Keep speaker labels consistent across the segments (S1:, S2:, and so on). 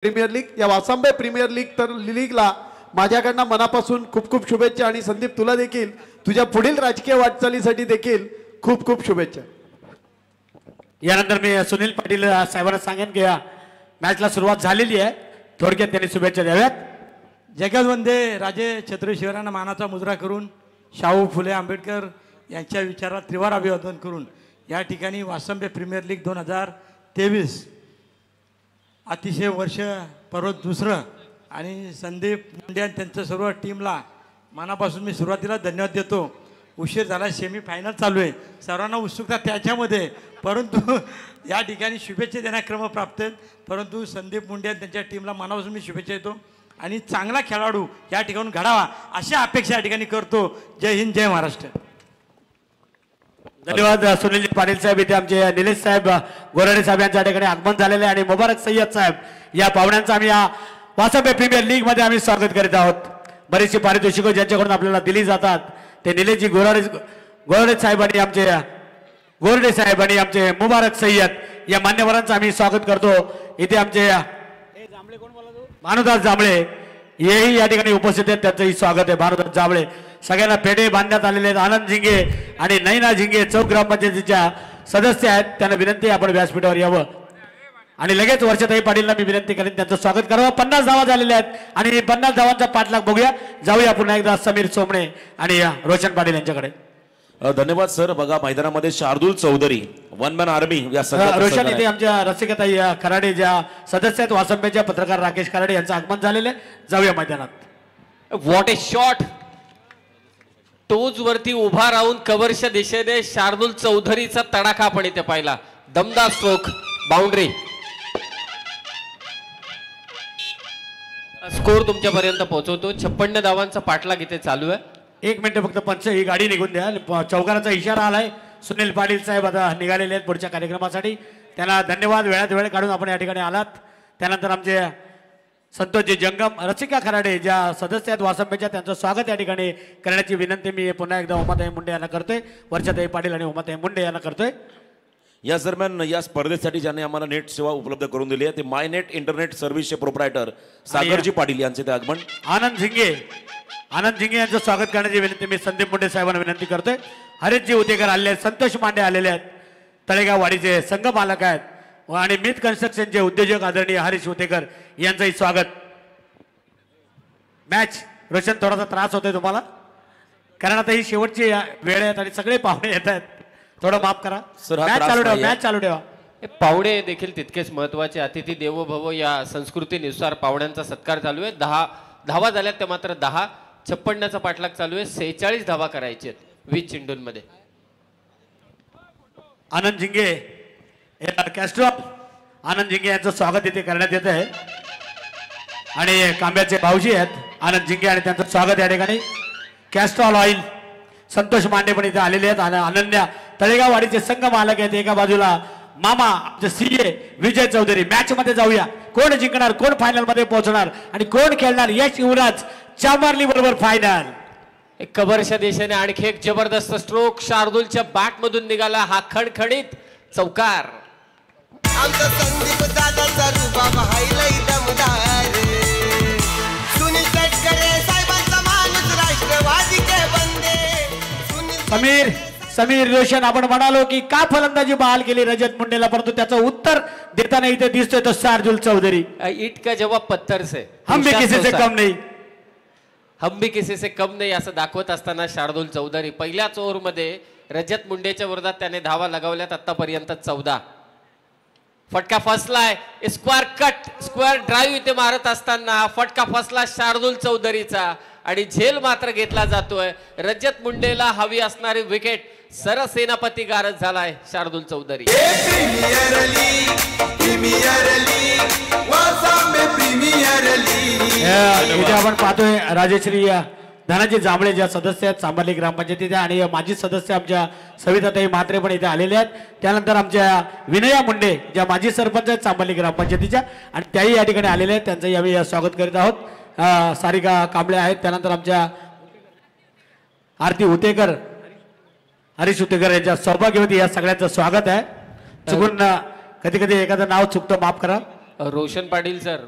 S1: Premier league या वासंबे premier league तर लीगला माझ्याकडनं मनापासून खूप खूप शुभेच्छा आणि संदीप तुला देखील तुझ्या पुढील राजकीय वाटचालीसाठी देखील खूप खूप शुभेच्छा।
S2: यानंतर मी सुनील पाटील साहेबांना सांगेन की मॅचला सुरुवात झालेली आहे, थोडक्यात त्यांनी शुभेच्छा द्याव्यात।
S3: जगतवंदे राजे छत्रपती शिवरायांना मानाचा मुद्रा करून शाहू फुले आंबेडकर यांच्या विचारात त्रिवार अभिवादन करून या ठिकाणी वासंबे प्रीमियर लीग 2023 अतिशय वर्ष परत दुसरं आणि संदीप मुंडे आणि त्यांच्या सर्व टीमला मनापासून मी सुरुवातीला धन्यवाद देतो। उशीर झाला, सेमी फायनल चालू आहे, सर्वांना उत्सुकता त्याच्यामध्ये, परंतु या ठिकाणी शुभेच्छा देण्या क्रम प्राप्त आहेत। परंतु संदीप मुंडे आणि त्यांच्या टीमला मनापासून मी शुभेच्छा देतो आणि चांगला खेळाडू या ठिकाणी घडावा अशी अपेक्षा या ठिकाणी करतो। जय हिंद, जय महाराष्ट्र।
S2: धन्यवाद सुनील पाटील साहेब। इथे आमचे निलेश साहेब गोराडे साहेब यांच्या ठिकाणी आगमन झालेले आणि मुबारक सय्यद साहेब या पाहुण्यांचा आम्ही या वासंबे प्रीमियर लीग मध्ये आम्ही स्वागत करीत आहोत। बरीचशी पारितोषिकं ज्यांच्याकडून आपल्याला दिली जातात ते निलेशजी गोराडे साहेब आणि आमचे गोरडे साहेब आणि आमचे मुबारक सय्यद या मान्यवरांचं आम्ही स्वागत करतो। इथे आमचे भानुदास जांभळे हेही या ठिकाणी उपस्थित आहेत, त्यांचंही स्वागत आहे। भानुदास जांभळे सगळ्यांना पेढे बांधण्यात आलेले आहेत। आनंद झिंगे आणि नैना झिंगे चौक ग्रामपंचायतीच्या सदस्य आहेत, त्यांना विनंती आपण व्यासपीठावर यावं आणि लगेच वर्षाताई पाटीलला मी विनंती करेन त्यांचं स्वागत करावं। 50 धावा झालेल्या आहेत आणि 50 धावांचा पाठलाग बघूया। जाऊया पुन्हा एकदा समीर सोमणे आणि रोशन पाटील यांच्याकडे।
S4: धन्यवाद सर। बघा मैदानामध्ये Shardul Chaudhari one man army या
S2: रोशन इथे आमच्या रसिकताई खराडे ज्या सदस्य आहेत वासंबेच्या पत्रकार राकेश खराडे यांचं आगमन झालेलं आहे। जाऊया मैदानात।
S5: व्हॉट ए शॉट, टोज वरती उभा राहून कव्हरच्या दिशेने शार्दूल चौधरीचा तडाखा आपण इथे पाहिला। दमदार स्ट्रोक, बाउंड्री। स्कोर तुमच्यापर्यंत पोहोचवतो। 56 धावांचा पाठलाग इथे चालू आहे।
S2: 1 मिनिट फक्त पंच ही गाडी निघून द्या। चौकाराचा इशारा आलाय। सुनील पाटील साहेब आता निघालेले आहेत पुढच्या कार्यक्रमासाठी, त्यांना धन्यवाद। वेळात वेळ काढून आपण या ठिकाणी आलात। त्यानंतर आमचे संतोषजी जंगम रसिका खराडे ज्या सदस्य आहेत वासंबेच्या त्यांचं स्वागत या ठिकाणी करण्याची विनंती मी पुन्हा एकदा उमाताई मुंडे यांना करतोय, वर्षाताई पाटील आणि उमाताई मुंडे यांना करतोय।
S4: या दरम्यान या स्पर्धेसाठी ज्यांनी आम्हाला नेट सेवा उपलब्ध करून दिली आहे ते माय नेट इंटरनेट सर्व्हिसचे प्रोप्रायटर सागरजी पाटील यांचे ते आगमन।
S2: आनंद झिंगे यांचं स्वागत करण्याची विनंती मी संदीप मुंडे साहेबांना विनंती करतोय। हरीशजी उतेकर आलेले आहेत, संतोष मांडे आलेले आहेत, तळेगाव वाडीचे संघ मालक आहेत आणि मित कन्स्ट्रक्शनचे उद्योजक आदरणीय हरीश उतेकर यांचंही स्वागत। मॅच रोशन थोडासा त्रास होतोय तुम्हाला, कारण आता ही शेवटची वेळ आहे आणि सगळे पाहुणे येत आहेत, थोडं माफ करा सर। मॅच चालू ठेवा।
S5: पाहुणे देखील तितकेच महत्वाचे। अतिथी देवो भव या संस्कृतीनुसार पाहुण्यांचा सत्कार चालू आहे। 10 धावा झाल्यात त्या मात्र 10। 56चा पाठलाग चालू आहे। 46 धावा करायचे आहेत 20 चेंडूंमध्ये।
S2: आनंद झिंगे कॅस्ट्रॉल आनंद झिंगे यांचं स्वागत इथे करण्यात येत आहे आणि कांब्याचे भाऊजी आहेत आनंद झिंगे आणि त्यांचं स्वागत या ठिकाणी। कॅस्ट्रॉल ऑइल संतोष मांडे पण इथे आलेले आहेत आणि अनन्या तळेगाव वाडीचे संघ मालक आहेत। एका बाजूला मामा सीए विजय चौधरी। मॅच मध्ये जाऊया, कोण जिंकणार, कोण फायनल मध्ये पोहोचणार आणि कोण खेळणार यश युवराज चांबारली बरोबर फायनल।
S5: कव्हरच्या दिशेने आणखी एक जबरदस्त स्ट्रोक शार्दूलच्या बॅट मधून निघाला हा खणखणीत चौकार।
S6: आमचा संदीप दादाचा रुबाब हायलाय दमदार, सुनील तटकरे साहेबांचा माणूस राष्ट्रवादी के बंदे।
S2: समीर रोशन आपण म्हणालो की का फलंदाजी बहाल केली रजत मुंडेला, परंतु त्याचं उत्तर देताना इथे दिसतोय तो शार्दूल चौधरी।
S5: ईट का जवाब पत्थर से,
S2: हम भी किसी से कम नहीं,
S5: हम भी किसी से कम नाही असं दाखवत असताना शार्दूल चौधरी पहिल्याच ओव्हरमध्ये रजत मुंडेच्या विरोधात त्याने धावा लगावल्यात आतापर्यंत 14। फटका फसलाय, स्क्वेअर कट स्क्वेअर ड्राईव्ह इथे मारत असताना फटका फसला शार्दूल चौधरीचा आणि झेल मात्र घेतला जातोय। रजत मुंडेला हवी असणारी विकेट सरसेनापती गारद झालाय शार्दूल चौधरी।
S2: इथे आपण पाहतोय राजश्री धनाजी जांभळे ज्या सदस्य आहेत सांबार्ली ग्रामपंचायतीच्या आणि माजी सदस्य आमच्या सविताताई म्हात्रे पण इथे आलेले आहेत। त्यानंतर आमच्या विनया मुंडे ज्या माजी सरपंच आहेत सांबार्ली ग्रामपंचायतीच्या आणि त्याही या ठिकाणी आलेले आहेत, त्यांचंही आम्ही स्वागत करीत आहोत। सारिका कांबळे आहेत, त्यानंतर आमच्या आरती उतेकर हरीश उतेकर यांच्या सौभाग्यवती या सगळ्यांचं स्वागत आहे। चुकून कधी कधी एखादं नाव चुकतं माफ करा।
S5: रोशन पाटील सर,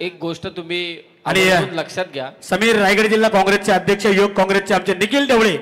S5: एक गोष्ट तुम्ही
S2: आणि
S5: आवर्जून लक्षात घ्या.
S2: समीर रायगड जिल्हा काँग्रेसचे अध्यक्ष, युवक काँग्रेसचे आमचे निखिल ढवळे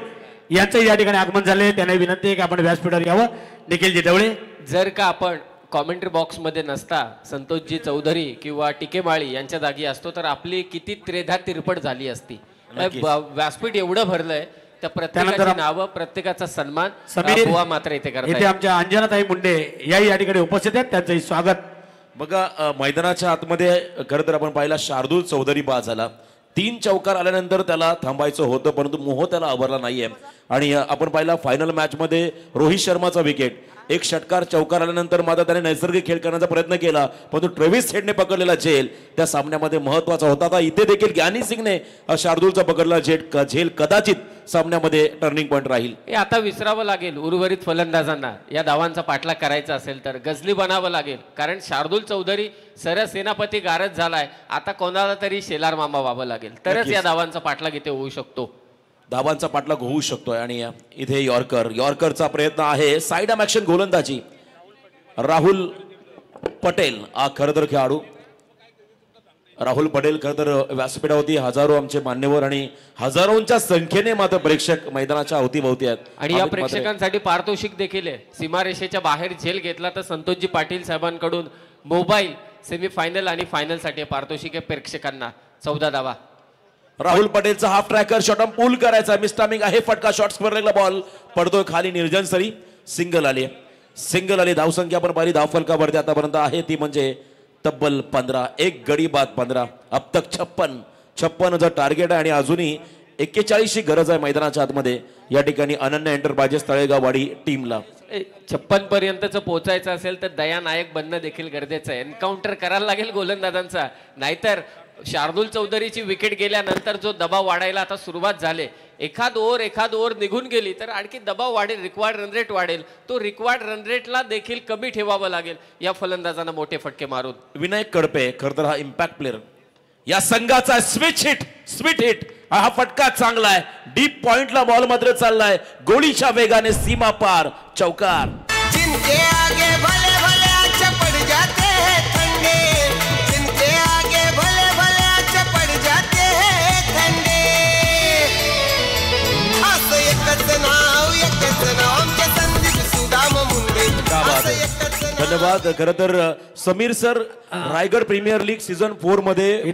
S2: यांचं या ठिकाणी आगमन झाले. त्यांना विनंती आहे की आपण व्यासपीठावर यावं. निखिलजी ढवळे,
S5: जर का आपण कॉमेंट्री बॉक्समध्ये नसता, संतोषजी चौधरी किंवा टिके माळी यांच्या जागी असतो तर आपली किती त्रेधा तिरपट झाली असती. व्यासपीठ एवढं भरलंय, त्या प्रत्येकाची नावं, प्रत्येकाचा सन्मान
S2: समीर
S5: बुवा मात्र इथे
S2: इथे
S5: करतात.
S2: आमच्या अंजनाताई मुंडे या ठिकाणी उपस्थित आहेत. त्यांचंही स्वागत.
S4: बघा मैदानाच्या आतमध्ये खरं तर आपण पाहिला शार्दूल चौधरी बाद झाला. 3 चौकार आल्यानंतर त्याला थांबायचं होतं, परंतु मोह त्याला आवरला नाहीये. आणि आपण पाहिला फायनल मॅच मध्ये रोहित शर्माचा विकेट, 1 षटकार चौकार आल्यानंतर मात्र त्याने नैसर्गिक खेळ करण्याचा प्रयत्न केला, परंतु ट्रेव्हिस हेडने पकडलेला झेल त्या सामन्यामध्ये महत्वाचा होता. आता इथे देखील ग्यानी सिंगने शार्दूलचा पकडला झेल कदाचित सामन्यामध्ये टर्निंग पॉईंट राहील.
S5: हे आता विसरावं लागेल उर्वरित फलंदाजांना. या धावांचा पाठलाग करायचा असेल तर गजली बनावं लागेल, कारण शार्दूल चौधरी सरसेनापती गारद झालाय. आता कोणाला तरी शेलार मामा व्हावं लागेल, तरच या धावांचा पाठलाग इथे होऊ शकतो.
S4: धावांचा पाठलाग होऊ शकतोय. आणि इथे यॉर्करचा प्रयत्न आहे. साईड आर्म ऍक्शन गोलंदाजी राहुल पटेल हा खरं तर खेळाडू. राहुल पटेल खरं तर व्यासपीठावरती हजारो आमचे मान्यवर आणि हजारोंच्या संख्येने मात्र प्रेक्षक मैदानाच्या अवतीभोवती आहेत.
S5: आणि या प्रेक्षकांसाठी पारितोषिक देखील आहे. सीमारेषेच्या बाहेर झेल घेतला तर संतोषजी पाटील साहेबांकडून मोबाईल, सेमीफायनल आणि फायनल साठी पारितोषिक आहे प्रेक्षकांना. 14 धावा.
S4: राहुल पटेलचा हाफ ट्रॅकर शॉट पूल करायचा, मिसटायमिंग आहे. फटका शॉट स्क्वेअरला बॉल पडतोय खाली. निर्जन सरी सिंगल आली. धावसंख्या आपण पाहिली धावफलकावरती आतापर्यंत आहे ती म्हणजे तब्बल 15. 1 गडी बाद 15. अब तक 56 टार्गेट आहे आणि अजूनही 41 ची गरज आहे मैदानाच्या आतमध्ये. या ठिकाणी अनन्य एंटरप्राइजेस तळेगाववाडी टीमला
S5: 56 पर्यंतच पोहोचायचं असेल तर दया नायक बनणं देखील गरजेचं आहे. एन्काउंटर करायला लागेल गोलंदाजांचा, नाहीतर शार्दूल चौधरीची विकेट गेल्यानंतर जो दबाव वाढायला आता सुरुवात झाली, एखाद ओव्हर निघून गेली तर आणखी दबाव वाढेल, रिक्वायर्ड रन रेट वाढेल. तो रिक्वायर्ड रन रेटला देखील कमी ठेवावं लागेल या फलंदाजांना मोठे फटके मारून.
S4: विनायक कडपे खरं तर हा इम्पॅक्ट प्लेअर या संघाचा स्वीट हिट हा फटका चांगला आहे. डीप पॉइंटला बॉल मात्र चाललाय. गोळीच्या वेगाने सीमा पार चौकार.
S6: जिनके आगे भले भले अच्छा पड़ जाते हैं ठंडे, जिनके आगे भले भले अच्छा पड़ जाते हैं ठंडे. असं एकच नाव आमच्या संदीप सुदाम मुंडे. असं एकच नाव.
S4: धन्यवाद. खरं तर Sameer sir, Raigad premier league season 4 मध्ये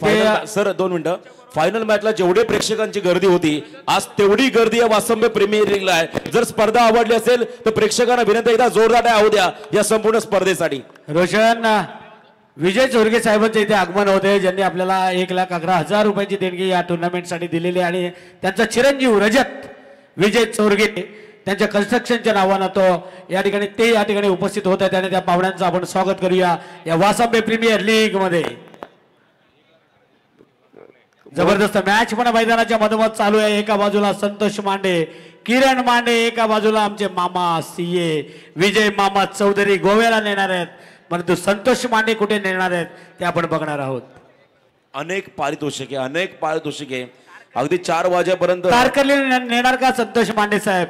S4: सर 2 मिनिटं, फायनल मॅचला जेवढे प्रेक्षकांची गर्दी होती आज तेवढी गर्दी या वासंबे प्रीमियर लीगला आहे. जर स्पर्धा आवडली असेल तर प्रेक्षकांना विनंती, एकदा जोरदार टाळ्या होऊ द्या या संपूर्ण स्पर्धेसाठी.
S2: रोशन विजय चोरगे साहेबांचे इथे आगमन होते, ज्यांनी आपल्याला 1,11,000 रुपयाची देणगी या टुर्नामेंटसाठी दिलेली आहे. आणि त्यांचा चिरंजीव रजत विजय चोरगे त्यांच्या कन्स्ट्रक्शनच्या नावानं तो या ठिकाणी उपस्थित होत आहे. त्याने त्या पाहुण्यांचं आपण स्वागत करूया या वासंबे प्रीमियर लीग मध्ये. जबरदस्त मॅच पण मैदानाच्या मधोमध चालू आहे. एका बाजूला संतोष मांडे, किरण मांडे, एका बाजूला आमचे मामा सीए विजय मामा चौधरी गोव्याला नेणार आहेत, परंतु संतोष मांडे कुठे नेणार आहेत ते आपण बघणार आहोत.
S4: अनेक पारितोषिके अगदी 4 वाजेपर्यंत
S2: तारकर्ली नेणार का संतोष मांडे साहेब?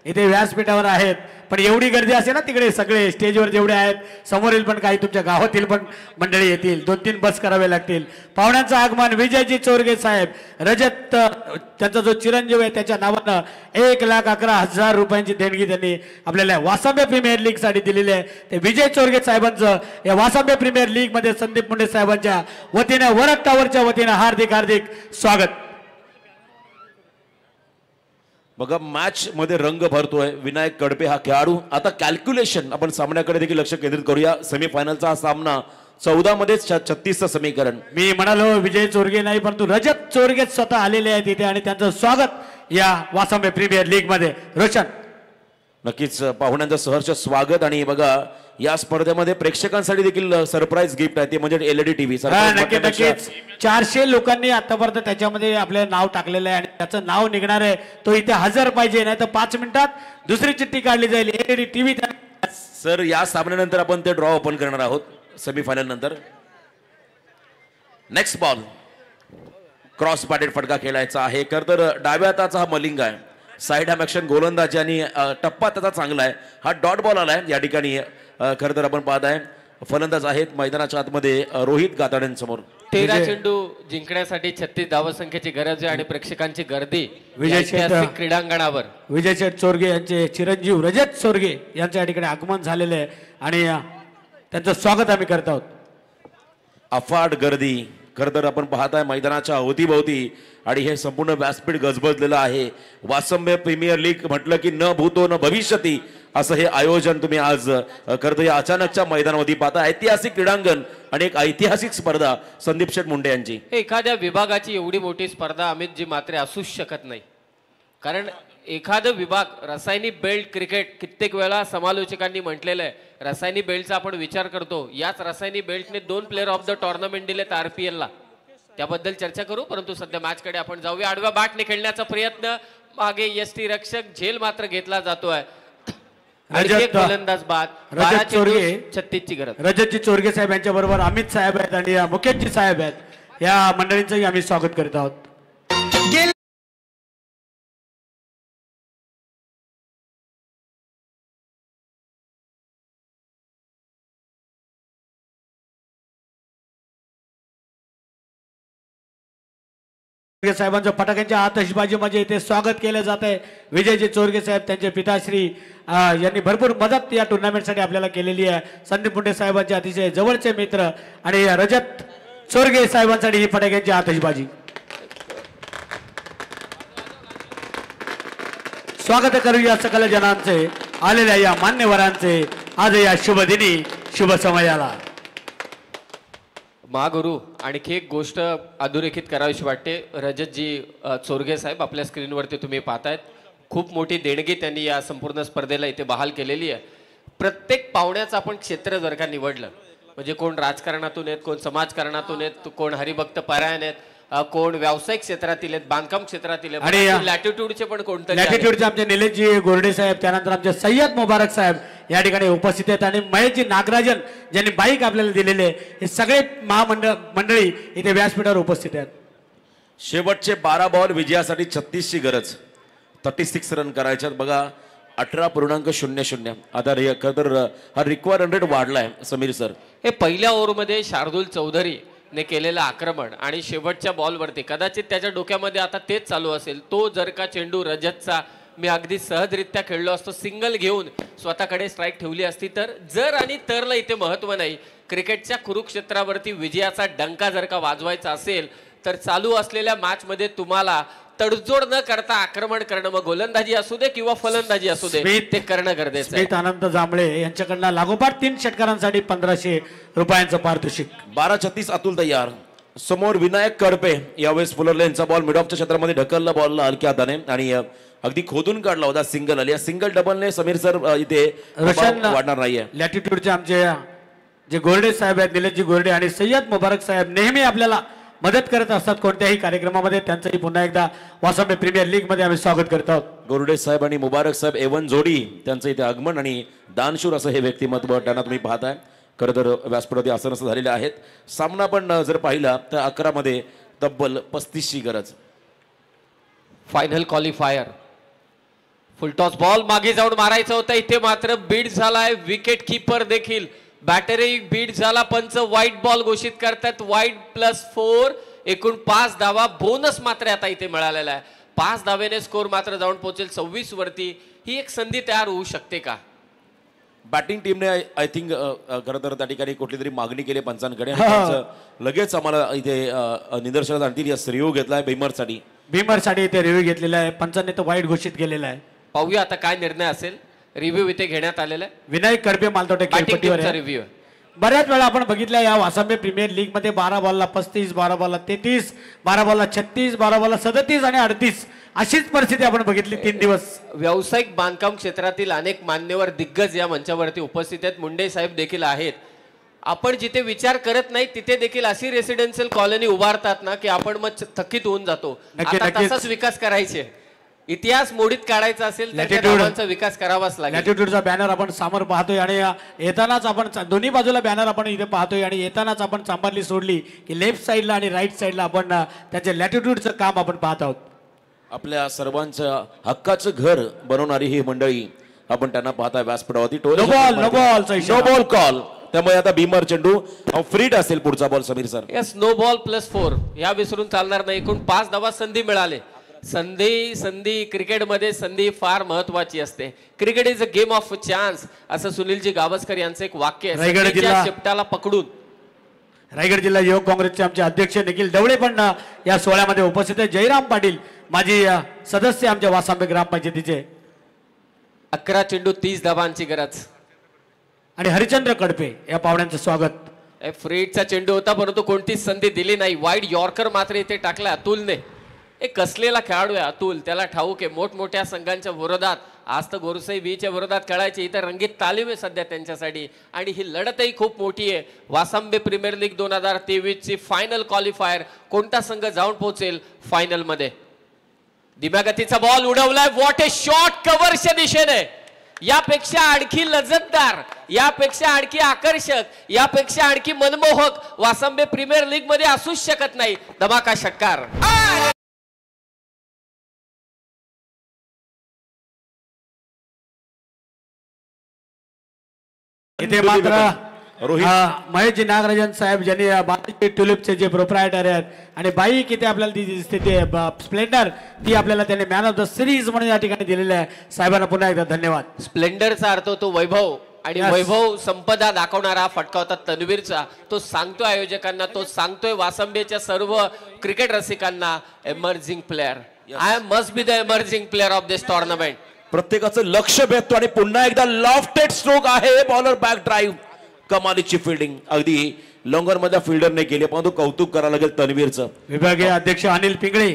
S2: इथे व्यासपीठावर आहेत, पण एवढी गर्दी असेल ना तिकडे सगळे स्टेजवर जेवढे आहेत, समोरील पण काही तुमच्या गावातील पण मंडळी येतील, 2-3 बस करावे लागतील. पाहुण्यांचं आगमन विजयजी चोरगे साहेब, रजत त्यांचा जो चिरंजीव आहे त्याच्या नावानं 1,11,000 रुपयांची देणगी त्यांनी आपल्याला वासंबे प्रीमियर लीग साठी दिलेली आहे. ते विजय चोरगे साहेबांचं या वासंबे प्रीमियर लीग मध्ये संदीप मुंडे साहेबांच्या वतीनं, वरद टावरच्या वतीनं हार्दिक स्वागत.
S4: बघा मॅच मध्ये रंग भरतोय. विनायक कडपे हा खेळाडू. आता कॅल्क्युलेशन आपण सामन्याकडे देखील लक्ष केंद्रित करूया. सेमीफायनलचा हा सामना 14 मध्ये 36चं समीकरण.
S2: मी म्हणालो विजय चोरगे नाही, परंतु रजत चोरगे स्वतः आलेले आहेत इथे आणि त्यांचं स्वागत या वासंबे प्रीमियर लीग मध्ये. रोशन
S4: नक्कीच पाहुण्यांचं सहर्ष स्वागत. आणि बघा या स्पर्धेमध्ये प्रेक्षकांसाठी देखील सरप्राईज गिफ्ट आहे, ते म्हणजे LED टीव्ही.
S2: नक्कीच 400 लोकांनी आतापर्यंत त्याच्यामध्ये आपले नाव टाकलेलं आहे आणि त्याचं नाव निघणार आहे. तो इथे हजर पाहिजे, नाही तर 5 मिनिटात दुसरी चिठ्ठी काढली जाईल. LED TV.
S4: सर या सामन्यानंतर आपण ते ड्रॉ ओपन करणार आहोत सेमीफायनल नंतर. नेक्स्ट बॉल क्रॉस बॅटेड फटका खेळायचा आहे. खरं तर डाव्या हाताचा हा मलिंग आहे. साईड आर्म ऍक्शन गोलंदाजी आणि टप्पा त्याचा चांगला आहे. हा डॉट बॉल आलाय या ठिकाणी. खरं तर आपण पाहत आहे फलंदाज आहेत मैदानाच्या आतमध्ये रोहित गाताड्यांसमोर.
S5: 13 चेंडू जिंकण्यासाठी 36 धावसंख्येची गरज आहे आणि प्रेक्षकांची गर्दी
S2: विजय
S5: या
S2: शेठ-
S5: ऐतिहासिक क्रीडांगणावर.
S2: विजय शेठ चोरगे यांचे चिरंजीव रजत चोरगे यांच्या या ठिकाणी आगमन झालेले आहे आणि त्यांचं स्वागत आम्ही करत आहोत.
S4: अफाट गर्दी खरं तर आपण पाहताय मैदानाच्या अवतीभोवती आणि हे संपूर्ण व्यासपीठ गजबजलेलं आहे. वासंबे प्रीमियर लीग म्हटलं की न भूतो न भविष्यती असं हे आयोजन तुम्ही आज खरं तर या अचानकच्या मैदानामध्ये पाहता. ऐतिहासिक क्रीडांगण आणि एक ऐतिहासिक स्पर्धा संदीप शेठ मुंडे यांची.
S5: एखाद्या विभागाची एवढी मोठी स्पर्धा अमितजी मात्र असूच शकत नाही. कारण एखादं विभाग रासायनिक बेल्ट क्रिकेट कित्येक वेळा समालोचकांनी म्हटलेलं आहे रासायनिक बेल्टचा आपण विचार करतो. याच रासायनिक बेल्टने 2 प्लेअर ऑफ द टुर्नामेंट दिलेत RPL ला. त्याबद्दल चर्चा करू परंतु सध्या मॅचकडे आपण जाऊया. आडव्या बॅटने खेळण्याचा प्रयत्न मागे यष्टी रक्षक झेल मात्र घेतला जातोय. फलंदाज बाद
S2: रजत चोरगे
S5: 36 ची गरज.
S2: रजतजी चोरगे साहेब यांच्या बरोबर अमित साहेब आहेत आणि मुकेशजी साहेब आहेत. या मंडळींचंही आम्ही स्वागत करीत आहोत. साहेबांचं फटाक्यांच्या आतषबाजीमध्ये इथे स्वागत केलं जात आहे. विजयजी चोरगे साहेब त्यांचे पिताश्री यांनी भरपूर मदत या टुर्नामेंटसाठी आपल्याला केलेली आहे. संदीप मुंडे साहेबांचे अतिशय जवळचे मित्र आणि रजत चोरगे साहेबांसाठी ही फटाक्यांची आतषबाजी. स्वागत करूया सकल जनांचे आलेल्या या मान्यवरांचे आज या शुभ दिनी शुभ समयाला.
S5: महागुरु आणखी एक गोष्ट अधोरेखित करावीशी वाटते. रजतजी चोरगे साहेब आपल्या स्क्रीनवरती तुम्ही पाहतायत. खूप मोठी देणगी त्यांनी या संपूर्ण स्पर्धेला इथे बहाल केलेली आहे. प्रत्येक पाहुण्याचं आपण क्षेत्र जर का निवडलं म्हणजे कोण राजकारणातून आहेत, कोण समाजकारणातून आहेत, कोण हरिभक्त पारायण आहेत, कोण व्यावसायिक क्षेत्रातील आहेत, बांधकाम क्षेत्रातील
S2: आणि
S5: आहेत, लॅटिट्यूडचे पण कोणते
S2: लॅटिट्यूडचे आमचे निलेशजी गोरडे साहेब त्यानंतर आमचे सय्यद मुबारक साहेब या ठिकाणी उपस्थित आहेत आणि महेशजी नागराजन ज्यांनी बाईक आपल्याला दिलेले हे सगळे मंडळी इथे व्यासपीठावर उपस्थित आहेत.
S4: शेवटचे 12 बॉल विजयासाठी 36 ची गरज. 36 रन करायच्यात बघा. 18.00. आता हा रिक्वायर रन रेट वाढलाय समीर सर.
S5: हे पहिल्या ओव्हरमध्ये शार्दुल चौधरी ने केलेलं आक्रमण आणि शेवटच्या बॉलवरती कदाचित त्याच्या डोक्यामध्ये आता तेच चालू असेल. तो जर का चेंडू रजतचा मी अगदी सहजरित्या खेळलो असतो, सिंगल घेऊन स्वतःकडे स्ट्राईक ठेवली असती तर. जर आणि तरला इथे महत्व नाही. क्रिकेटच्या कुरुक्षेत्रावरती विजयाचा डंका जर का वाजवायचा असेल तर चालू असलेल्या मॅचमध्ये तुम्हाला तडजोड न करता आक्रमण करणं, मग गोलंदाजी असू दे किंवा फलंदाजी असू दे, ते करणं गरजेचं आहे.
S2: आनंद जांभळे यांच्याकडनं लागोपाठ 3 षटकारांसाठी 1500 रुपयांचं पारितोषिक.
S4: 12:36 अतुल तयार. समोर विनायक कडपे यावेळेस फुलरले यांचा बॉल मिड ऑफच्या क्षेत्रामध्ये ढकलला बॉलला हलक्या हाताने आणि अगदी खोदून काढला होता. सिंगल आली. या सिंगल डबलने समीर सर इथे वाढणार नाहीये.
S2: लॅटिट्यूडचे आमचे जे गोरडे साहेब आहेत, निलेशजी गोरडे आणि सय्यद मुबारक साहेब नेहमी आपल्याला मदत करत असतात कोणत्याही कार्यक्रमामध्ये. त्यांचंही पुन्हा एकदा वासंबे प्रीमियर लीग मध्ये आम्ही स्वागत करत आहोत.
S4: गोरडे साहेब आणि मुबारक साहेब एवन जोडी त्यांचं इथे आगमन आणि दानशूर असं हे व्यक्तिमत्व त्यांना तुम्ही पाहताय. खरं तर व्यासपीठावरती असं नसं झालेले आहेत. सामना पण जर पाहिला तर 11 मध्ये तब्बल 35 ची गरज.
S5: Final qualifier. फुलटॉस बॉल मागे जाऊन मारायचं होतं. इथे मात्र बीट झालाय. विकेट किपर देखील बॅटरी बीट झाला. पंच व्हाईट बॉल घोषित करतात. व्हाईट +4 एकूण 5 धावा. बोनस मात्र आता इथे मिळालेला आहे. 5 धावेने स्कोर मात्र जाऊन पोहोचेल 26 वरती. ही एक संधी तयार होऊ शकते का?
S4: बॅटिंग टीमने आय थिंक खरं तर त्या ठिकाणी कुठली तरी मागणी केली पंचांकडे. लगेच आम्हाला इथे निदर्शनात आणतील. या रिव्ह्यू घेतलाय
S2: भीमरसाठी इथे रिव्ह्यू घेतलेला आहे. पंचांनी तर वाईट घोषित केलेला आहे.
S5: पाहूया आता काय निर्णय असेल. रिव्ह्यू इथे घेण्यात आलेला आहे.
S2: विनायक कडपे मालतोटे खेळपट्टीवर
S5: रिव्ह्यू.
S2: बऱ्याच वेळा आपण बघितलं या वासंबे प्रीमियर लीग मध्ये 12 बॉलला 35, 12 बॉलला 33, 12 बॉलला 36, 12 बॉलला 37 आणि 38 अशीच परिस्थिती आपण बघितली 3 दिवस.
S5: व्यावसायिक बांधकाम क्षेत्रातील अनेक मान्यवर दिग्गज या मंचावरती उपस्थित आहेत. मुंडे साहेब देखील आहेत. आपण जिथे विचार करत नाही तिथे देखील अशी रेसिडेन्शियल कॉलनी उभारतात ना की आपण मग थकीत होऊन जातो. तसाच विकास करायचे. इतिहास मोडीत काढायचा असेल तर गावांचा विकास करावाच लागेल.
S2: लॅटिट्यूडचा बॅनर आपण समोर पाहतोय आणि येतानाच आपण दोन्ही बाजूला बॅनर आपण इथे पाहतोय आणि येतानाच आपण चांभारली सोडली की लेफ्ट साईडला आणि राईट साईडला आपण त्याचे लॅटिट्यूडचं काम आपण पाहत आहोत.
S4: आपल्या सर्वांच्या हक्काचं घर बनवणारी ही मंडळी आपण त्यांना पाहताय व्यासपीठावरती.
S2: नो बॉल
S4: कॉल त्यामुळे आता बीमर चेंडू फ्रीट असेल पुढचा बॉल समीर सर.
S5: या स्नो बॉल +4 या विसरून चालणार नाही. एकूण 5 धावा संधी मिळाले. संधी क्रिकेटमध्ये संधी फार महत्वाची असते. Cricket is a game of chance असं सुनीलजी गावस्कर यांचं एक वाक्य आहे.
S2: रायगड
S5: संधीच्या
S2: जिल्हा-
S5: शेपटाला पकडून
S2: रायगड जिल्हा युवक काँग्रेसचे आमचे अध्यक्ष निखिल ढवळे पण या सोहळ्यामध्ये उपस्थित आहे. जयराम पाटील माजी सदस्य आमच्या वासांबे ग्रामपंचायतीचे
S5: 11 चेंडू 30 धावांची गरज.
S2: आणि हरिचंद्र कडपे या पाहुण्यांचं स्वागत.
S5: फ्रीटचा चेंडू होता परंतु कोणतीच संधी दिली नाही. वाईड यॉर्कर मात्र इथे टाकला अतुलने. एक कसलेला खेळाडू आहे अतुल, त्याला ठाऊक आहे मोठमोठ्या संघांच्या विरोधात. आज तर गोरसाई बीच्या विरोधात खेळायचे, इतर रंगीत तालीम आहे सध्या त्यांच्यासाठी आणि ही लढतही खूप मोठी आहे. वासांबे प्रीमियर लीग 2023 ची फायनल क्वालिफायर. कोणता संघ जाऊन पोहोचेल फायनल मध्ये. धीम्या गतीचा बॉल उडवलाय. व्हॉट ए शॉट कव्हरच्या दिशेने. यापेक्षा आणखी लज्जतदार, यापेक्षा आणखी आकर्षक, यापेक्षा आणखी मनमोहक वासांबे प्रीमियर लीग मध्ये असूच शकत नाही. धमाका षटकार.
S2: इथे मात्र
S4: रोहित.
S2: महेशजी नागराजन साहेब ज्यांनी बालाजी ट्युलिपचे जे प्रोप्रायटर आहेत आणि बाईक इथे आपल्याला ती दिसते ते स्प्लेंडर, ती आपल्याला त्यांनी मॅन ऑफ द सिरीज म्हणून या ठिकाणी दिलेली आहे. साहेबांना पुन्हा एकदा धन्यवाद.
S5: स्प्लेंडरचा अर्थ तो वैभव आणि
S2: Yes.
S5: वैभव संपदा दाखवणारा फटका होता तन्वीरचा. तो सांगतोय आयोजकांना, तो सांगतोय वासंबेच्या सर्व क्रिकेट रसिकांना emerging player. I must be the emerging player of this tournament.
S4: प्रत्येकाचं लक्ष भेटतो आणि पुन्हा एकदा लॉफ्टेड स्ट्रोक आहे. बॉलर बॅक ड्राईव्ह, कमालीची फिल्डिंग. अगदी लॉंगर मधल्या फिल्डरने केली, परंतु कौतुक करावं लागेल तन्वीरचं.
S2: विभागीय अध्यक्ष अनिल पिंगळे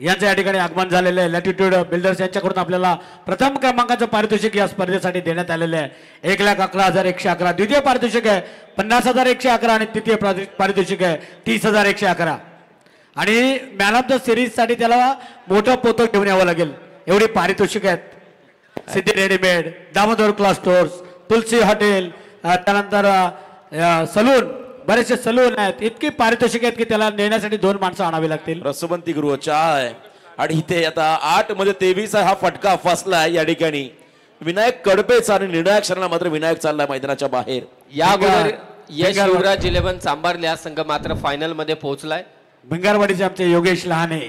S2: यांचं या ठिकाणी आगमन झालेलं आहे. लॅटिट्यूड बिल्डर्स यांच्याकडून आपल्याला प्रथम क्रमांकाचं पारितोषिक या स्पर्धेसाठी देण्यात आलेलं आहे. 1,11,111. द्वितीय पारितोषिक आहे 50,111 आणि तृतीय पारितोषिक आहे 30,111. आणि मॅन ऑफ द सिरीज साठी त्याला मोठं पोतं घेऊन यावं लागेल, एवढी पारितोषिक आहेत. सिद्धी रेडीमेड, दामोदर क्लॉथ स्टोअर्स, तुलसी हॉटेल, त्यानंतर सलून, बरेचसे सलून आहेत. इतकी पारितोषिक आहेत की त्याला नेण्यासाठी 2 माणसं आणावी लागतील.
S4: रसवंती गृह चहा आहे आणि इथे आता 8 मध्ये 23 हा फटका फसलाय या ठिकाणी. विनायक कडपेचा आणि निर्णायक क्षणाला मात्र विनायक चाललाय मैदानाच्या बाहेर.
S5: या अगोदर यश युवराज 11 चांबारले हा संघ मात्र फायनल मध्ये पोहोचलाय.
S2: भिंगारवाडीचे आमचे योगेश लहाने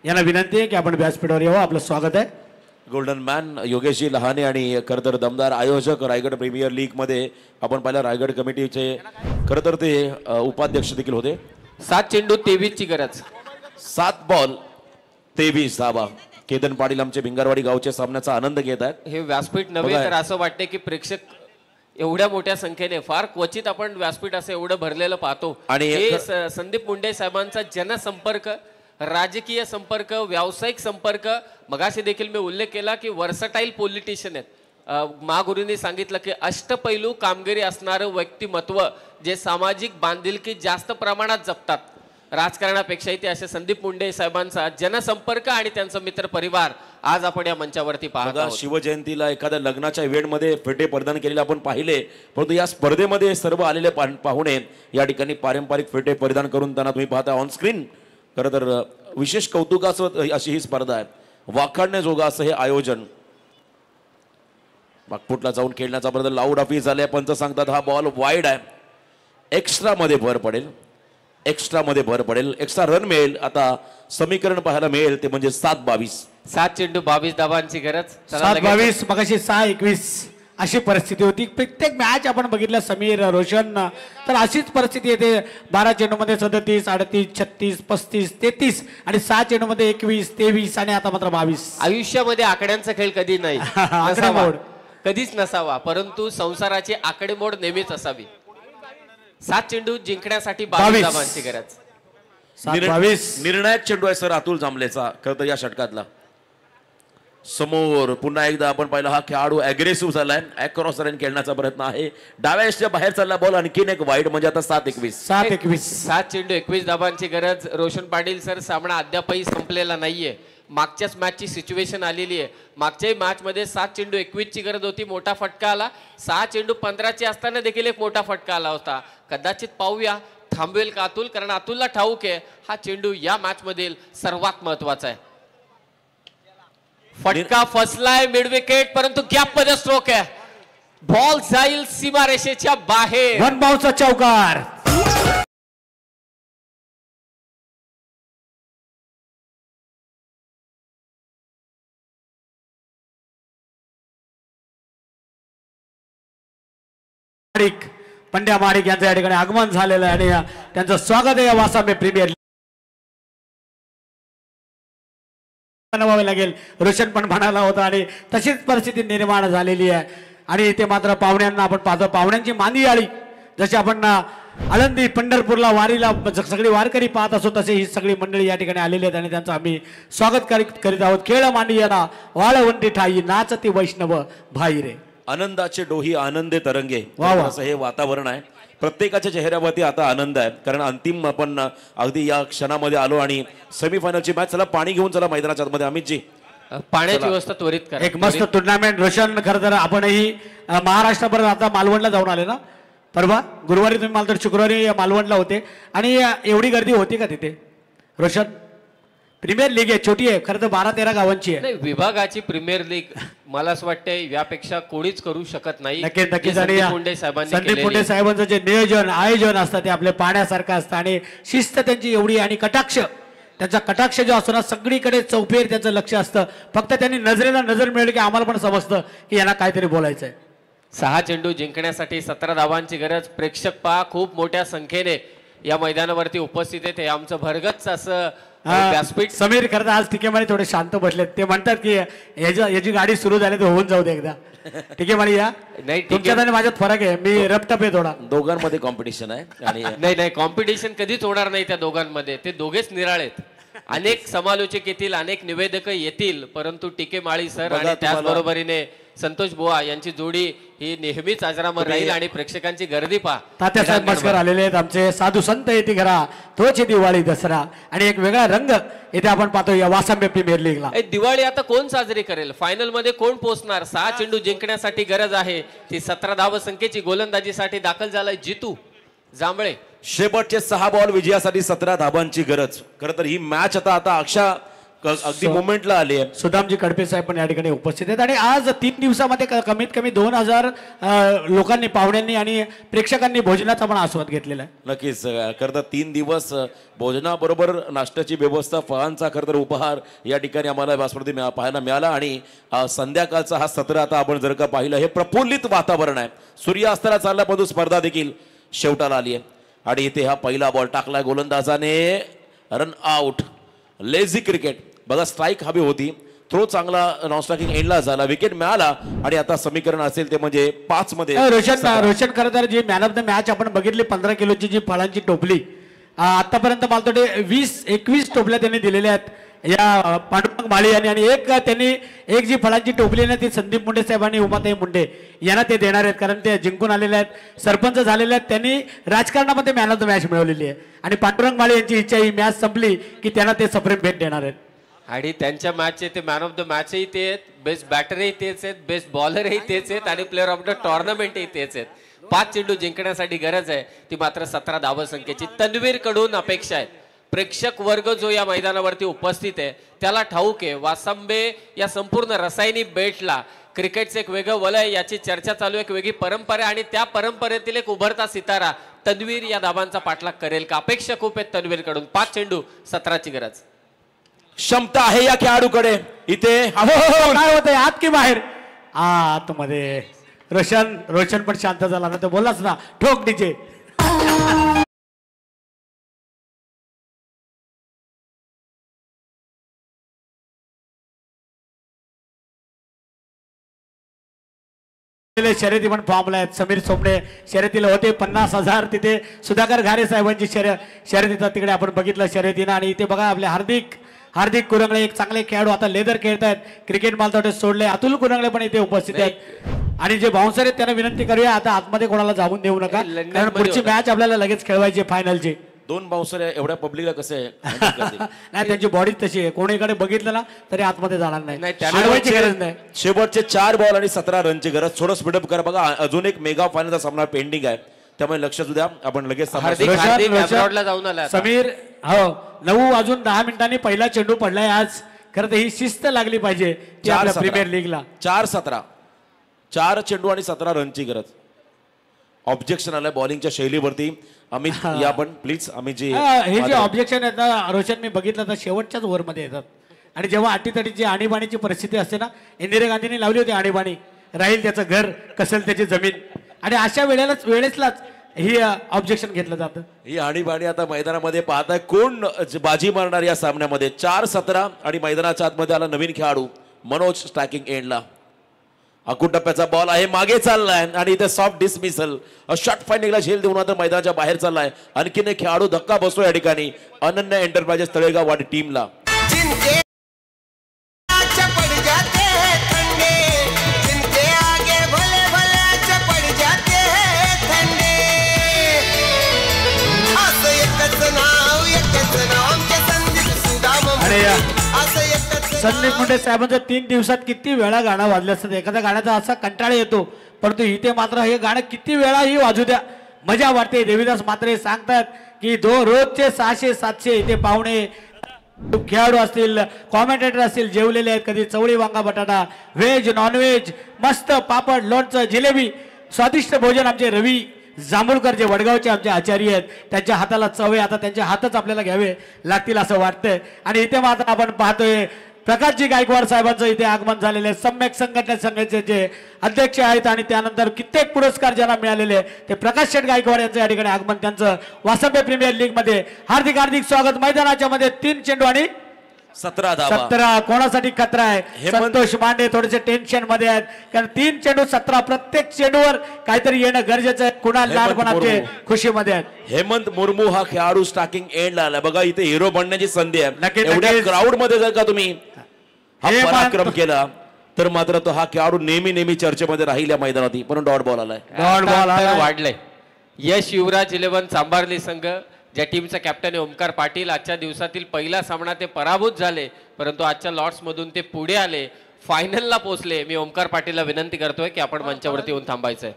S2: यांना विनंती आहे की आपण व्यासपीठावर यावं. आपलं स्वागत आहे.
S4: गोल्डन मॅन योगेशजी लहाने आणि खरं तर दमदार आयोजक रायगड प्रीमियर लीग मध्ये आपण पाहिलं रायगड कमिटीचे खरं तर ते उपाध्यक्ष देखील होते.
S5: 7 चेंडू 23 ची गरज.
S4: 7 बॉल 23 धावा. केतन पाटील आमचे भिंगारवाडी गावच्या सामन्याचा आनंद घेत आहेत.
S5: हे व्यासपीठ नव्हे
S4: बघा.
S5: तर असं वाटते की प्रेक्षक एवढ्या मोठ्या संख्येने, फार क्वचित आपण व्यासपीठ असं एवढं भरलेलं पाहतो.
S4: आणि
S5: हे संदीप मुंडे साहेबांचा जनसंपर्क, राजकीय संपर्क, व्यावसायिक संपर्क. मगाशी देखील मी उल्लेख केला की वर्सटाईल पॉलिटिशियन आहेत. महागुरूंनी सांगितलं की अष्टपैलू कामगिरी असणारं व्यक्तिमत्व जे सामाजिक बांधिलकी जास्त प्रमाणात जपतात राजकारणापेक्षाही, ते असे संदीप मुंडे साहेबांचा जनसंपर्क आणि त्यांचा मित्र परिवार आज आपण या मंचावरती पाहत आहोत.
S4: शिवजयंतीला एखाद्या लग्नाच्या इव्हेंटमध्ये फेटे परिधान केलेले आपण पाहिले, परंतु या स्पर्धेमध्ये सर्व आलेले पाहुणे या ठिकाणी पारंपरिक फेटे परिधान करून त्यांना तुम्ही पाहता ऑन स्क्रीन. खरं तर विशेष कौतुकाचं अशी ही स्पर्धा आहे. वाखाणण्याजोगा असं हे आयोजन. बागपुटला जाऊन खेळण्याचा बदल लाऊड ऑफिस झाले. पंच सांगतात हा बॉल वाईड आहे. एक्स्ट्रा मध्ये भर पडेल, एक्स्ट्रा मध्ये भर पडेल, एक्स्ट्रा रन मिळेल. आता समीकरण पाहायला मिळेल ते म्हणजे 7-22.
S5: 7 चेंडू 22 धावांची गरज.
S2: 7-22 मगाशी 6-21 अशी परिस्थिती होती. प्रत्येक मॅच आपण बघितलं समीर, रोशन, तर अशीच परिस्थिती येते. 12 चेंडूमध्ये 37, 38, 36, 35, 33 आणि 6 चेंडूमध्ये 21, 23 आणि आता मात्र 22.
S5: आयुष्यामध्ये आकड्यांचा खेळ कधी नाही
S2: आकडेमोड.
S5: नसावा, कधीच नसावा, परंतु संसाराची आकडेमोड नेहमीच असावी. 7 चेंडू जिंकण्यासाठी 22 धावांची गरज.
S2: 7-22
S4: निर्णायक चेंडू आहे सर अतुल जांभलेचा खरं तर या षटकातला. समोर पुन्हा एकदा आपण पाहिलं हा खेळाडू अग्रेसिव्ह झालाय. अक्रॉस रन खेळण्याचा प्रयत्न आहे. डाव्या यष्टीच्या बाहेर चालला बॉल. आणखीन एक वाईड म्हणजे आता 7-21.
S2: 7-21
S5: 7 चेंडू 21 धावांची गरज. रोशन पाटील सर, सामना अद्यापही संपलेला नाहीये. मागच्याच मॅचची सिच्युएशन आलेली आहे. मागच्याही मॅच मध्ये 7 चेंडू 21 ची गरज होती, मोठा फटका आला. 6 चेंडू 15 ची असताना देखील एक मोठा फटका आला होता. कदाचित पाहूया थांबवेल का अतुल, कारण अतुलला ठाऊक आहे हा चेंडू या मॅच मधील सर्वात महत्वाचा आहे. फटका फसलाय मिड विकेट, परंतु गॅप मध्ये स्ट्रोक आहे. बॉल जाईल सीमारेषेच्या बाहेर.
S2: वन बाउन्सचा चौकार. पंड्या माडिक यांचं या ठिकाणी आगमन झालेलं आहे आणि त्यांचं स्वागत आहे या वासांबे प्रीमियर लीग. बनवावे लागेल. रोशन पण म्हणाला होता आणि तशीच परिस्थिती निर्माण झालेली आहे आणि इथे मात्र पाहुण्यांना आपण पाहतो. पाहुण्यांची मांदी आळी जशी आपण आळंदी पंढरपूरला वारीला सगळी वारकरी पाहत असो तसे ही सगळी मंडळी या ठिकाणी आलेली आहेत आणि त्यांचं आम्ही स्वागत करीत आहोत. खेळ मांडी येणा वाळवंटी ठाई नाचती वैष्णव भाई रे.
S4: आनंदाचे डोही आनंदे तरंगे
S2: वा वा.
S4: असं हे वातावरण आहे. प्रत्येकाच्या चेहऱ्यावरती आता आनंद आहे कारण अंतिम आपण अगदी या क्षणामध्ये आलो आणि सेमीफायनलची मॅच. चला पाणी घेऊन चला मैदानाच्या आतमध्ये. अमितजी
S5: पाण्याची व्यवस्था त्वरित करा.
S2: एक मस्त टुर्नामेंट. रोशन खरं तर आपणही महाराष्ट्रापर्यंत आता मालवणला जाऊन आले ना परवा गुरुवारी. तुम्ही मला तर शुक्रवारी मालवणला होते आणि एवढी गर्दी होती का तिथे रोशन? प्रीमियर लीग आहे, छोटी आहे खरं तर 12-13 गावांची आहे.
S5: नाही विभागाची प्रीमियर लीग मला असं वाटतंय यापेक्षा कोणीच करू शकत नाही.
S2: नक्कीच नक्कीच.
S5: जे
S2: आणि
S5: संदीप मुंडे साहेबांनी
S2: संदीप
S5: केलेली
S2: मुंडे साहेबांचं जे नियोजन आयोजन असतं ते आपल्या पाहण्यासारखं असतं आणि शिस्त त्यांची एवढी आणि कटाक्ष त्यांचा कटाक्ष जो असतो ना सगळीकडे चौफेर त्यांचं लक्ष असतं. फक्त त्यांनी नजरेला नजर मिळेल की आम्हाला पण समजतं की यांना काहीतरी बोलायचं आहे.
S5: 6 चेंडू जिंकण्यासाठी 17 धावांची गरज. प्रेक्षक पहा खूप मोठ्या संख्येने या मैदानावरती उपस्थित आहेत. हे आमचं भरगच्च असं व्यासपीठ.
S2: समीर खरं तर आज टिकेमाळी थोडे शांत बसलेत. ते म्हणतात की याची गाडी सुरू झाली तर होऊन जाऊ दे एकदा. टिकेमाळी या
S5: नाही
S2: तुमच्यात आणि माझ्यात फरक आहे. मी रपटप आहे थोडा.
S4: दोघांमध्ये कॉम्पिटिशन आहे आणि
S5: नाही कॉम्पिटिशन कधीच होणार नाही त्या दोघांमध्ये. ते दोघेच निराळेत. अनेक समालोचक येतील अनेक निवेदक येतील परंतु टिके माळी सर आणि त्याचबरोबरीने संतोष बुवा यांची जोडी ही नेहमीच अजरामर राहील आणि प्रेक्षकांची गर्दी पहा.
S2: तात्यासाहेब मस्कर आलेले आहेत आमचे. साधू संत येते घरा तोच दिवाळी दसरा आणि एक वेगळा रंग इथे आपण पाहतो या वासांबे प्रीमियर लीगला.
S5: दिवाळी आता कोण साजरी करेल? फायनल मध्ये कोण पोहोचणार? 6 चेंडू जिंकण्यासाठी गरज आहे. ती 17 धाव संख्येची गोलंदाजीसाठी दाखल झालाय जितू जांभळे.
S4: शेवटचे 6 बॉल विजयासाठी 17 धाबांची गरज. खरं तर ही मॅच आता अगदी मोमेंटला आली आहे.
S2: सुदामजी कडपे साहेब पण या ठिकाणी उपस्थित आहेत आणि आज 3 दिवसामध्ये कमीत कमी 2000 लोकांनी पाहुण्यांनी आणि प्रेक्षकांनी भोजनाचा पण आस्वाद घेतलेला आहे.
S4: नक्कीच. खरं तर 3 दिवस भोजनाबरोबर नाश्त्याची व्यवस्था फळांचा खरं तर उपहार या ठिकाणी आम्हाला व्यासपीठावरती पाहायला मिळाला आणि संध्याकाळचा हा सत्र आता आपण जर का पाहिलं हे प्रफुल्लित वातावरण आहे. सूर्यास्ताला चालल्यापासून स्पर्धा देखील शेवटाला आली आहे आणि इथे हा पहिला बॉल टाकला गोलंदाजाने. Run out. Lazy cricket. बघा स्ट्राईक हवी होती. थ्रो चांगला नॉन स्ट्रायकिंग एंडला झाला. विकेट मिळाला आणि आता समीकरण असेल ते म्हणजे 5 मध्ये
S2: रोशन खरं तर जी मॅन ऑफ द मॅच आपण बघितली 15 किलोची जी फळांची टोपली आतापर्यंत मला वाटते 20-21 टोपल्या त्यांनी दिलेल्या आहेत या पांडुरंग माळी यांनी आणि एक जी फळांची टोपली ना ती संदीप मुंडे साहेब आणि उमाताई मुंडे यांना ते देणार आहेत कारण ते जिंकून आलेले आहेत. सरपंच झालेले आहेत. त्यांनी राजकारणामध्ये मॅन ऑफ द मॅच मिळवलेली आहे आणि पांडुरंग माळी यांची इच्छा ही मॅच संपली की त्यांना ते सप्रेम भेट देणार आहेत.
S5: आणि त्यांच्या मॅचचे ते मॅन ऑफ द मॅचही ते आहेत. बेस्ट बॅटरही तेच आहेत. बेस्ट बॉलरही तेच आहेत आणि प्लेअर ऑफ द टुर्नामेंटही तेच आहेत. 5 चेंडू जिंकण्यासाठी गरज आहे ती मात्र 17 धाव संख्येची. तन्वीर कडून अपेक्षा आहेत. प्रेक्षक वर्ग जो या मैदानावरती उपस्थित आहे त्याला ठाऊक आहे वासांबे या संपूर्ण रसायनी बेटला क्रिकेटचं एक वेगळं वलय याची चर्चा चालू आहे. एक वेगळी परंपरा आणि त्या परंपरेतील एक उभरता सितारा तन्वीर या धाबांचा पाठलाग करेल का? अपेक्षा खूप आहेत तन्वीर कडून. 5 चेंडू 17ची गरज.
S4: क्षमता आहे या खेळाडूकडे. इथे
S2: काय होतंय आत की बाहेर? आतमध्ये. रोशन पण शांत झाला ना. तो बोललाच ना ठोक डीजे. शर्यती पण फॉर्मला आहेत. समीर सोमडे शर्यतीला होते. 50,000 तिथे सुधाकर घारे साहेबांची शर्यतीचा तिकडे आपण बघितलं शर्यतीनं. आणि इथे बघा आपले हार्दिक कुरंगळे एक चांगले खेळाडू आता लेदर खेळतायत. क्रिकेट मालतोटे सोडले. अतुल कुरंगळे पण इथे उपस्थित आहेत आणि जे बाउन्सर आहेत त्यांना विनंती करूया आता आतमध्ये कोणाला जाऊन देऊ नका कारण पुढची मॅच आपल्याला लगेच खेळवायची फायनलची.
S4: 2 बाउन्सर एवढ्या पब्लिकला कसं आहे
S2: नाही त्यांची बॉडी तशी आहे. कोणीकडे बघितलं ना तरी आतमध्ये जाणार नाही. अडवायची गरज नाही.
S4: शेवटचे 4 बॉल आणि 17 रनची गरज. थोडं स्पीडअप करा. बघा अजून एक मेगा फायनलचा सामना पेंडिंग आहे त्यामुळे लक्ष द्या. आपण लगेच
S5: जाऊन आला
S2: समीर. हो 9 वाजून 10 मिनिटांनी पहिला चेंडू पडलाय आज. खरं तर ही शिस्त लागली पाहिजे प्रीमियर लीगला.
S4: 4-17 4 चेंडू आणि 17 रनची गरज. ऑब्जेक्शन आलंय बॉलिंगच्या शैलीवरती. अमित या पण प्लीज. अमित जी
S2: हे जे ऑब्जेक्शन आहेत ना रोशन, मी बघितलं तर शेवटच्याच ओव्हरमध्ये येतात. आणि जेव्हा अटीतटीची आणीबाणीची परिस्थिती असते ना, इंदिरा गांधींनी लावली होती आणीबाणी, राहील त्याचं घर कसेल त्याची जमीन, आणि अशा वेळेलाच ही ऑब्जेक्शन घेतलं जातं.
S4: ही आणीबाणी आता मैदानामध्ये पाहताय कोण बाजी मारणार या सामन्यामध्ये. 4-17 आणि मैदानाच्या आतमध्ये आला नवीन खेळाडू मनोज स्ट्रायकिंग एंडला. अकूट टप्प्याचा बॉल आहे, मागे चाललाय आणि इथे सॉफ्ट डिसमिसल. शॉट फाइंडिंगला झेल देऊन आता मैदानाच्या बाहेर चाललाय. आणखीन एक खेळाडू धक्का बसतो या ठिकाणी अनन्या एंटरप्राइजेस तळेगाव वाडी टीमला.
S6: जिनके आगे पड़ जाते हैं ठंडे, जिनके आगे भले भले आगे पड़ जाते हैं ठंडे. असं एकच नाव आमचे संदीप सुदाम
S2: अरे या.
S6: असं एकच
S2: संदीप मुंडे साहेबांचं 3 दिवसात किती वेळा गाणं वाजलं असतं. एखाद्या गाण्याचा असा कंटाळा येतो, परंतु इथे मात्र हे गाणं किती वेळाही वाजू द्या, मजा वाटते. देवीदास मात्रे सांगतात की रोजचे 600-700 इथे पाहुणे खेळाडू असतील, कॉमेंटेटर असतील, जेवलेले आहेत. कधी चवळी वांगा बटाटा, व्हेज नॉनव्हेज, मस्त पापड लोणचं जिलेबी, स्वादिष्ट भोजन. आमचे रवी जांभूळकर जे वडगावचे आमचे आचार्य आहेत, त्यांच्या हाताला चव आहे. आता त्यांचे हातच आपल्याला घ्यावे लागतील असं वाटतंय. आणि इथे मात्र आपण पाहतोय प्रकाशजी गायकवाड साहेबांचं इथे आगमन झालेलं आहे. सम्यक संघटना संघाचे जे अध्यक्ष आहेत आणि त्यानंतर कित्येक पुरस्कार ज्यांना मिळालेले ते प्रकाश शेठ गायकवाड यांचं या ठिकाणी आगमन, त्यांचं वासंबे प्रीमियर लीग मध्ये हार्दिक हार्दिक स्वागत. मैदानाच्या मध्ये 3 चेंडू आणि
S4: 17 धावा.
S2: 17. कोणासाठी खतरा आहे? संतोष मांडे थोडेसे टेन्शन मध्ये आहेत, कारण 3 चेंडू 17, प्रत्येक चेंडूवर काहीतरी येणं गरजेचं आहे. कुणाल लाल पण आमचे खुशीमध्ये आहेत.
S4: हेमंत मुर्मू हा खेळाडू स्टार्टिंग एंडला आला. बघा इथे हिरो बनण्याची संधी आहे.
S2: नक्कीच,
S4: एवढ्या
S2: नक्कीच.
S4: क्राऊड मध्ये जर का तुम्ही हा
S2: हेमंत-
S4: पराक्रम केला तर मात्र तो हा खेळाडू नेहमी चर्चेमध्ये राहील या मैदानात. पण डॉट बॉल आलाय.
S2: डॉट बॉल आलाय.
S5: वाढलंय. यश युवराज 11 चांभारली संघ, ज्या टीमचा कॅप्टन आहे ओमकार पाटील, आजच्या दिवसातील पहिला सामना ते पराभूत झाले, परंतु आजच्या लॉट्स मधून ते पुढे आले, फायनलला पोहोचले. मी ओमकार पाटीलला विनंती करतोय की आपण मंचावरती येऊन थांबायचंय.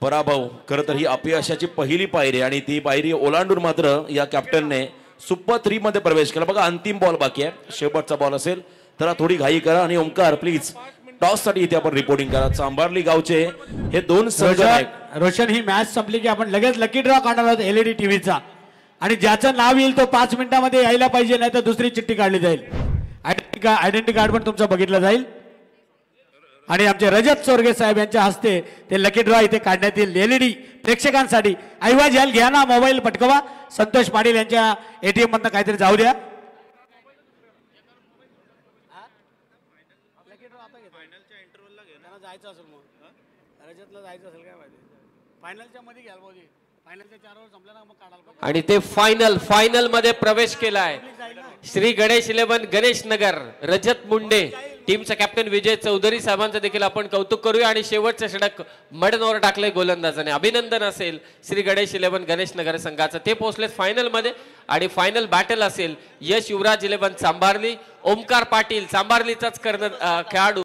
S4: पराभव खरं तर ही अपयशाची पहिली पायरी आणि ती पायरी ओलांडून मात्र या कॅप्टनने सुपर 3 मध्ये प्रवेश केला. बघा अंतिम बॉल बाकी आहे, शेवटचा बॉल असेल तर थोडी घाई करा. आणि ओमकार प्लीज टॉस साठी इथे आपण रिपोर्टिंग करा. चांभारली गावचे हे 2 संघ आहेत.
S2: रोशन, ही मॅच संपली की आपण लगेच लकी ड्रॉ काढणार आहोत LED टीव्हीचा, आणि ज्याचं नाव येईल तो 5 मिनिटांमध्ये यायला पाहिजे, नाही तर दुसरी चिठ्ठी काढली जाईल. आयडेंटिटी कार्ड पण तुमचं बघितलं जाईल. आणि आमचे रजत चोरगे साहेब यांच्या हस्ते ते लकी ड्रॉ इथे काढण्यात येईल LED प्रेक्षकांसाठी. ऐवज याल घ्या ना, मोबाईल पटकवा. संतोष पाटील यांच्या ATM मधनं काहीतरी जाऊ द्या.
S5: आणि ते फायनल मध्ये प्रवेश केलाय. श्री गणेश 11 गणेश नगर, रजत मुंडे टीमचा कॅप्टन विजय चौधरी साहेबांचं देखील आपण कौतुक करूया. आणि शेवटचं षटक मडनवर टाकले गोलंदाजाने. अभिनंदन असेल श्री गणेश 11 गणेश नगर संघाचं, ते पोहोचले फायनल मध्ये. आणि फायनल बॅटल असेल यश युवराज 11 चांभारली, ओमकार पाटील चांभारलीचाच खेळाडू.